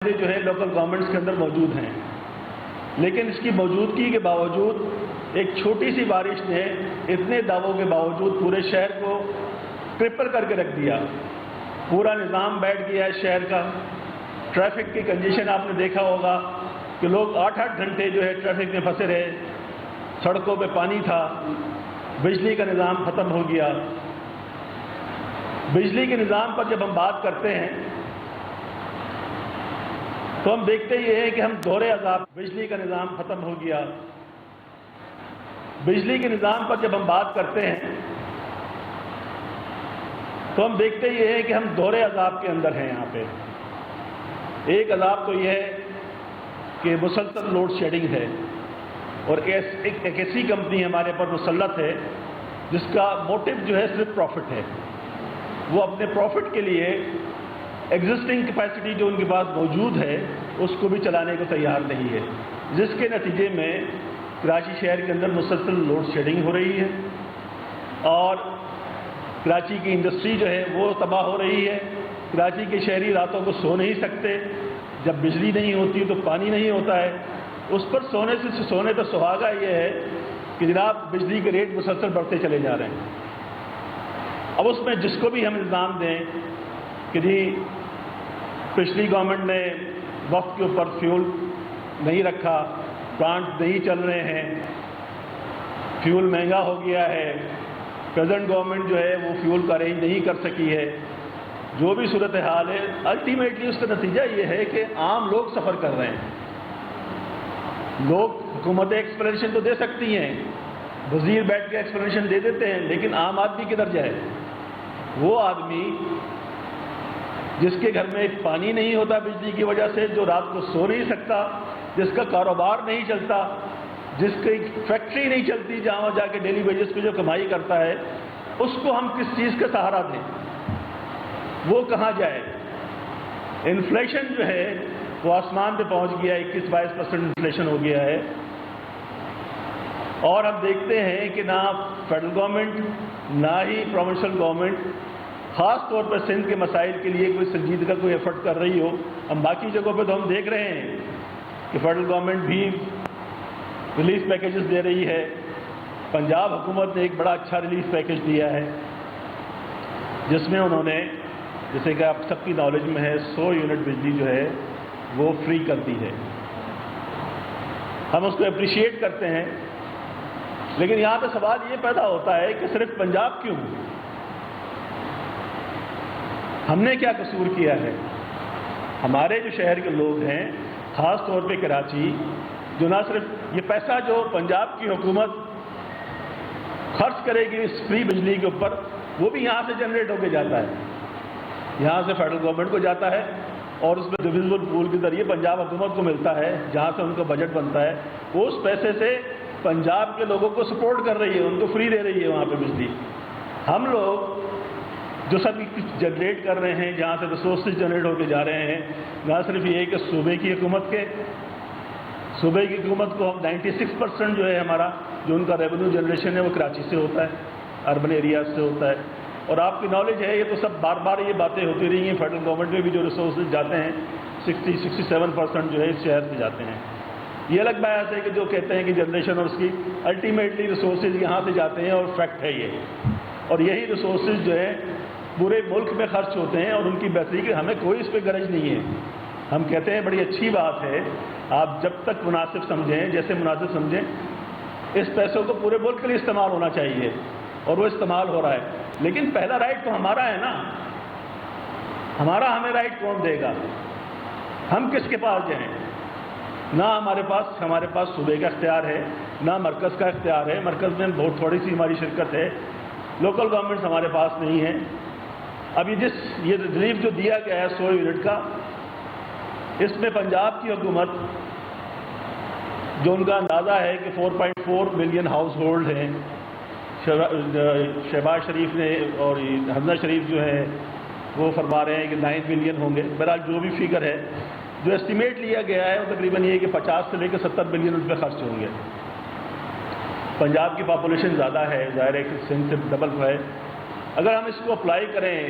جو ہے local governments کے اندر موجود ہیں، لیکن اس کی موجودگی کے باوجود ایک چھوٹی سی بارش نے اتنے دعووں کے باوجود پورے شہر کو کرپل کر کے رکھ دیا۔ پورا نظام بیٹھ گیا ہے شہر کا۔ ٹریفک کی کنجیشن آپ نے دیکھا ہوگا کہ لوگ 8-8 گھنٹے جو ہے ٹریفک میں پھنسے رہے، سڑکوں پہ پانی تھا، بجلی کا نظام ختم ہو گیا۔ بجلی کے نظام پر جب ہم بات کرتے ہیں تو ہم دیکھتے یہ ہیں کہ ہم دورے عذاب، بجلی کا نظام ختم ہو گیا۔ بجلی کے نظام پر جب ہم بات کرتے ہیں تو ہم دیکھتے یہ ہیں کہ ہم دورے عذاب کے اندر ہیں۔ یہاں پہ ایک عذاب تو یہ ہے کہ مسلسل لوڈ شیڈنگ ہے، اور ایک ایسی کمپنی ہمارے پر مسلط ہے جس کا موٹو جو ہے صرف پروفٹ ہے۔ وہ اپنے پروفٹ کے لیے ایگزسٹنگ کیپیسٹی جو ان کے پاس موجود ہے اس کو بھی چلانے کو تیار نہیں ہے، جس کے نتیجے میں کراچی شہر کے اندر مسلسل لوڈ شیڈنگ ہو رہی ہے، اور کراچی کی انڈسٹری جو ہے وہ تباہ ہو رہی ہے۔ کراچی کے شہری راتوں کو سو نہیں سکتے، جب بجلی نہیں ہوتی تو پانی نہیں ہوتا ہے، اس پر سونے تو سہاگا یہ ہے کہ جناب بجلی کے ریٹ مسلسل بڑھتے چلے جا رہے ہیں۔ اب اس میں جس کو بھی ہم الزام دیں کہ جی پچھلی گورنمنٹ نے وقت کے اوپر فیول نہیں رکھا، پلانٹ نہیں چل رہے ہیں، فیول مہنگا ہو گیا ہے، پریزنٹ گورنمنٹ جو ہے وہ فیول کا ارینج نہیں کر سکی ہے، جو بھی صورتحال ہے، الٹیمیٹلی اس کا نتیجہ یہ ہے کہ عام لوگ سفر کر رہے ہیں۔ لوگ حکومتیں ایکسپلینیشن تو دے سکتی ہیں، وزیر بیٹھ کے ایکسپلینیشن دے دیتے ہیں، لیکن عام آدمی کدھر جائے؟ وہ آدمی جس کے گھر میں پانی نہیں ہوتا بجلی کی وجہ سے، جو رات کو سو نہیں سکتا، جس کا کاروبار نہیں چلتا، جس کی فیکٹری نہیں چلتی جہاں وہ جا کے ڈیلی ویجز پہ جو کمائی کرتا ہے، اس کو ہم کس چیز کا سہارا دیں؟ وہ کہاں جائے؟ انفلیشن جو ہے وہ آسمان پہ پہنچ گیا، 21-22% انفلیشن ہو گیا ہے، اور ہم دیکھتے ہیں کہ نہ فیڈرل گورنمنٹ نہ ہی پروونشل گورنمنٹ خاص طور پر سندھ کے مسائل کے لیے کوئی سنجیدگی کوئی ایفرٹ کر رہی ہو۔ ہم باقی جگہوں پہ تو ہم دیکھ رہے ہیں کہ فیڈرل گورنمنٹ بھی ریلیف پیکیجز دے رہی ہے۔ پنجاب حکومت نے ایک بڑا اچھا ریلیف پیکیج دیا ہے، جس میں انہوں نے، جیسے کہ آپ سب کی نالج میں ہے، 100 یونٹ بجلی جو ہے وہ فری کر دی ہے۔ ہم اس کو اپریشیٹ کرتے ہیں، لیکن یہاں پہ سوال یہ پیدا ہوتا ہے کہ صرف پنجاب کیوں؟ ہم نے کیا قصور کیا ہے؟ ہمارے جو شہر کے لوگ ہیں، خاص طور پہ کراچی، جو نہ صرف یہ پیسہ جو پنجاب کی حکومت خرچ کرے گی اس فری بجلی کے اوپر، وہ بھی یہاں سے جنریٹ ہو کے جاتا ہے، یہاں سے فیڈرل گورنمنٹ کو جاتا ہے، اور اس میں ڈویژبل پول کے ذریعے پنجاب حکومت کو ملتا ہے، جہاں سے ان کا بجٹ بنتا ہے۔ وہ اس پیسے سے پنجاب کے لوگوں کو سپورٹ کر رہی ہے، ان کو فری دے رہی ہے وہاں پہ بجلی۔ ہم لوگ جو سب کچھ جنریٹ کر رہے ہیں، جہاں سے ریسورسز جنریٹ ہو کے جا رہے ہیں، نہ صرف یہ کہ صوبے کی حکومت کو ہم 96% جو ہے ہمارا جو ان کا ریونیو جنریشن ہے وہ کراچی سے ہوتا ہے، اربن ایریاز سے ہوتا ہے، اور آپ کی نالج ہے، یہ تو سب بار بار یہ باتیں ہوتی رہی ہیں، فیڈرل گورنمنٹ میں بھی جو ریسورسز جاتے ہیں 67% جو ہے اس شہر سے جاتے ہیں۔ یہ الگ بات ہے کہ جو کہتے ہیں کہ جنریشن اور اس کی الٹیمیٹلی ریسورسز یہاں سے جاتے ہیں، اور فیکٹ ہے یہ، اور یہی ریسورسز جو ہے پورے ملک میں خرچ ہوتے ہیں، اور ان کی بہتری کی ہمیں کوئی اس پہ غرض نہیں ہے۔ ہم کہتے ہیں بڑی اچھی بات ہے، آپ جب تک مناسب سمجھیں، جیسے مناسب سمجھیں، اس پیسوں کو پورے ملک کے لیے استعمال ہونا چاہیے، اور وہ استعمال ہو رہا ہے، لیکن پہلا رائٹ تو ہمارا ہے نا، ہمیں رائٹ کون دے گا؟ ہم کس کے پاس جائیں؟ نہ ہمارے پاس صوبے کا اختیار ہے، نہ مرکز کا اختیار ہے، مرکز میں بہت تھوڑی سی ہماری شرکت ہے، لوکل گورنمنٹس ہمارے پاس نہیں ہیں۔ اب یہ ریلیف جو دیا گیا ہے 100 یونٹ کا، اس میں پنجاب کی حکومت، جو ان کا اندازہ ہے کہ 4.4 ملین ہاؤس ہولڈ ہیں، شہباز شریف نے اور حمزہ شریف جو ہے وہ فرما رہے ہیں کہ 9 ملین ہوں گے، بہرحال جو بھی فگر ہے، جو اسٹیمیٹ لیا گیا ہے وہ تقریباً یہ کہ 50 سے لے کے 70 بلین اس پہ خرچ ہوں گے۔ پنجاب کی پاپولیشن زیادہ ہے، ظاہر ہے کہ سندھ سے ڈبل ہے۔ اگر ہم اس کو اپلائی کریں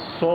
100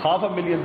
500,000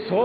100